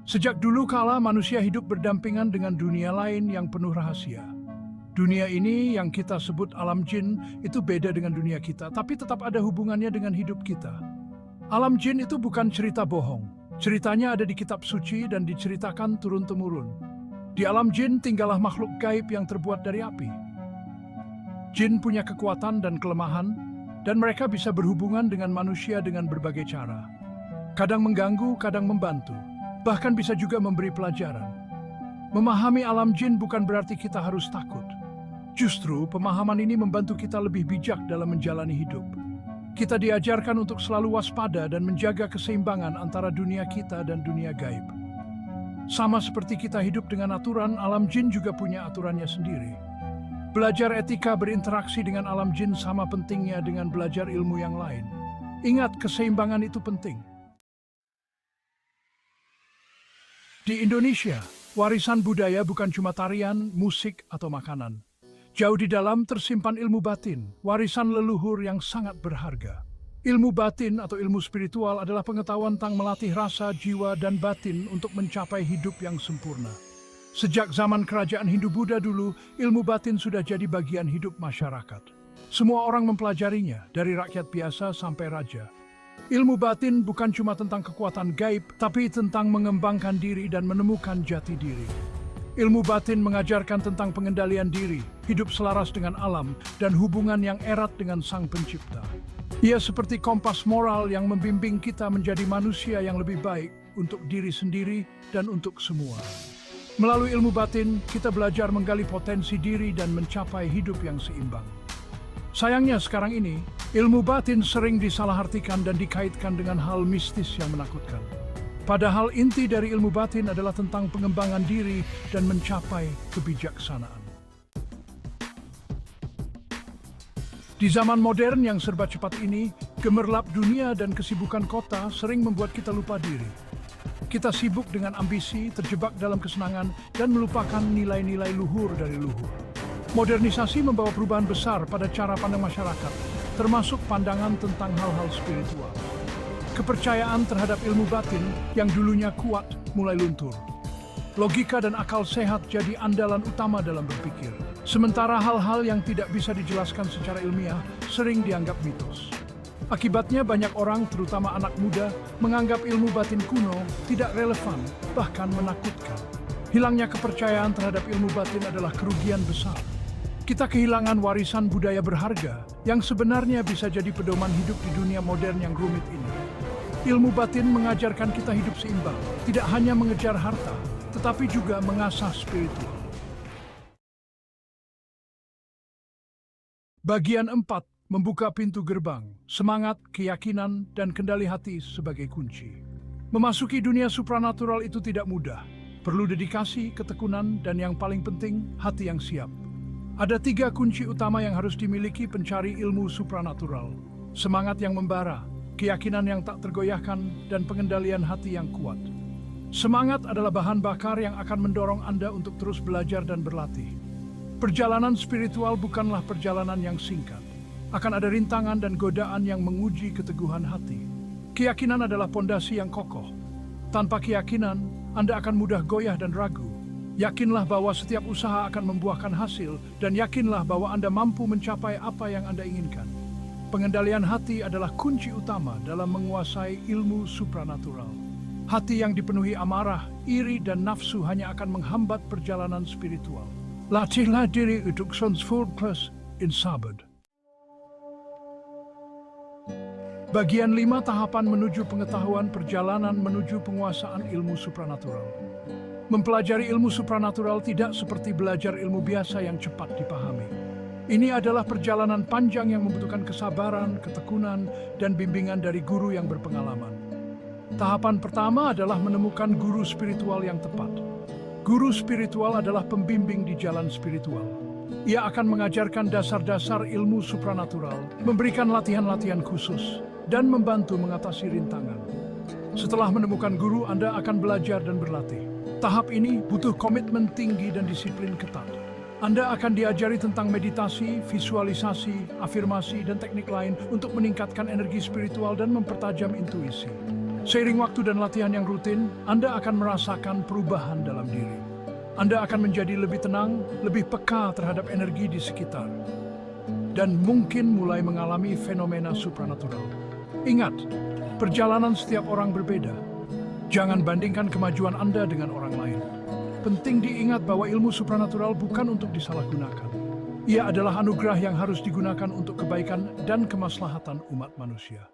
Sejak dulu kala manusia hidup berdampingan dengan dunia lain yang penuh rahasia. Dunia ini yang kita sebut alam jin itu beda dengan dunia kita, tapi tetap ada hubungannya dengan hidup kita. Alam jin itu bukan cerita bohong. Ceritanya ada di kitab suci dan diceritakan turun-temurun. Di alam jin tinggallah makhluk gaib yang terbuat dari api. Jin punya kekuatan dan kelemahan, dan mereka bisa berhubungan dengan manusia dengan berbagai cara. Kadang mengganggu, kadang membantu. Bahkan bisa juga memberi pelajaran. Memahami alam jin bukan berarti kita harus takut. Justru pemahaman ini membantu kita lebih bijak dalam menjalani hidup. Kita diajarkan untuk selalu waspada dan menjaga keseimbangan antara dunia kita dan dunia gaib. Sama seperti kita hidup dengan aturan, alam jin juga punya aturannya sendiri. Belajar etika berinteraksi dengan alam jin sama pentingnya dengan belajar ilmu yang lain. Ingat, keseimbangan itu penting. Di Indonesia, warisan budaya bukan cuma tarian, musik, atau makanan. Jauh di dalam tersimpan ilmu batin, warisan leluhur yang sangat berharga. Ilmu batin atau ilmu spiritual adalah pengetahuan tentang melatih rasa, jiwa, dan batin untuk mencapai hidup yang sempurna. Sejak zaman kerajaan Hindu-Buddha dulu, ilmu batin sudah jadi bagian hidup masyarakat. Semua orang mempelajarinya, dari rakyat biasa sampai raja. Ilmu batin bukan cuma tentang kekuatan gaib, tapi tentang mengembangkan diri dan menemukan jati diri. Ilmu batin mengajarkan tentang pengendalian diri, hidup selaras dengan alam, dan hubungan yang erat dengan Sang Pencipta. Ia seperti kompas moral yang membimbing kita menjadi manusia yang lebih baik untuk diri sendiri dan untuk semua. Melalui ilmu batin, kita belajar menggali potensi diri dan mencapai hidup yang seimbang. Sayangnya sekarang ini, ilmu batin sering disalahartikan dan dikaitkan dengan hal mistis yang menakutkan. Padahal inti dari ilmu batin adalah tentang pengembangan diri dan mencapai kebijaksanaan. Di zaman modern yang serba cepat ini, gemerlap dunia dan kesibukan kota sering membuat kita lupa diri. Kita sibuk dengan ambisi, terjebak dalam kesenangan, dan melupakan nilai-nilai luhur dari luhur. Modernisasi membawa perubahan besar pada cara pandang masyarakat, termasuk pandangan tentang hal-hal spiritual. Kepercayaan terhadap ilmu batin yang dulunya kuat mulai luntur. Logika dan akal sehat jadi andalan utama dalam berpikir. Sementara hal-hal yang tidak bisa dijelaskan secara ilmiah sering dianggap mitos. Akibatnya banyak orang, terutama anak muda, menganggap ilmu batin kuno tidak relevan, bahkan menakutkan. Hilangnya kepercayaan terhadap ilmu batin adalah kerugian besar. Kita kehilangan warisan budaya berharga yang sebenarnya bisa jadi pedoman hidup di dunia modern yang rumit ini. Ilmu batin mengajarkan kita hidup seimbang, tidak hanya mengejar harta, tetapi juga mengasah spiritual. Bagian 4, membuka pintu gerbang, semangat, keyakinan, dan kendali hati sebagai kunci. Memasuki dunia supranatural itu tidak mudah. Perlu dedikasi, ketekunan, dan yang paling penting, hati yang siap. Ada 3 kunci utama yang harus dimiliki pencari ilmu supranatural. Semangat yang membara, keyakinan yang tak tergoyahkan, dan pengendalian hati yang kuat. Semangat adalah bahan bakar yang akan mendorong Anda untuk terus belajar dan berlatih. Perjalanan spiritual bukanlah perjalanan yang singkat. Akan ada rintangan dan godaan yang menguji keteguhan hati. Keyakinan adalah pondasi yang kokoh. Tanpa keyakinan, Anda akan mudah goyah dan ragu. Yakinlah bahwa setiap usaha akan membuahkan hasil, dan yakinlah bahwa Anda mampu mencapai apa yang Anda inginkan. Pengendalian hati adalah kunci utama dalam menguasai ilmu supranatural. Hati yang dipenuhi amarah, iri, dan nafsu hanya akan menghambat perjalanan spiritual. Latihlah diri untuk sukses insabar. Bagian 5, tahapan menuju pengetahuan, perjalanan menuju penguasaan ilmu supranatural. Mempelajari ilmu supranatural tidak seperti belajar ilmu biasa yang cepat dipahami. Ini adalah perjalanan panjang yang membutuhkan kesabaran, ketekunan, dan bimbingan dari guru yang berpengalaman. Tahapan pertama adalah menemukan guru spiritual yang tepat. Guru spiritual adalah pembimbing di jalan spiritual. Ia akan mengajarkan dasar-dasar ilmu supranatural, memberikan latihan-latihan khusus, dan membantu mengatasi rintangan. Setelah menemukan guru, Anda akan belajar dan berlatih. Tahap ini butuh komitmen tinggi dan disiplin ketat. Anda akan diajari tentang meditasi, visualisasi, afirmasi, dan teknik lain untuk meningkatkan energi spiritual dan mempertajam intuisi. Seiring waktu dan latihan yang rutin, Anda akan merasakan perubahan dalam diri. Anda akan menjadi lebih tenang, lebih peka terhadap energi di sekitar, dan mungkin mulai mengalami fenomena supranatural. Ingat, perjalanan setiap orang berbeda. Jangan bandingkan kemajuan Anda dengan orang lain. Penting diingat bahwa ilmu supranatural bukan untuk disalahgunakan. Ia adalah anugerah yang harus digunakan untuk kebaikan dan kemaslahatan umat manusia.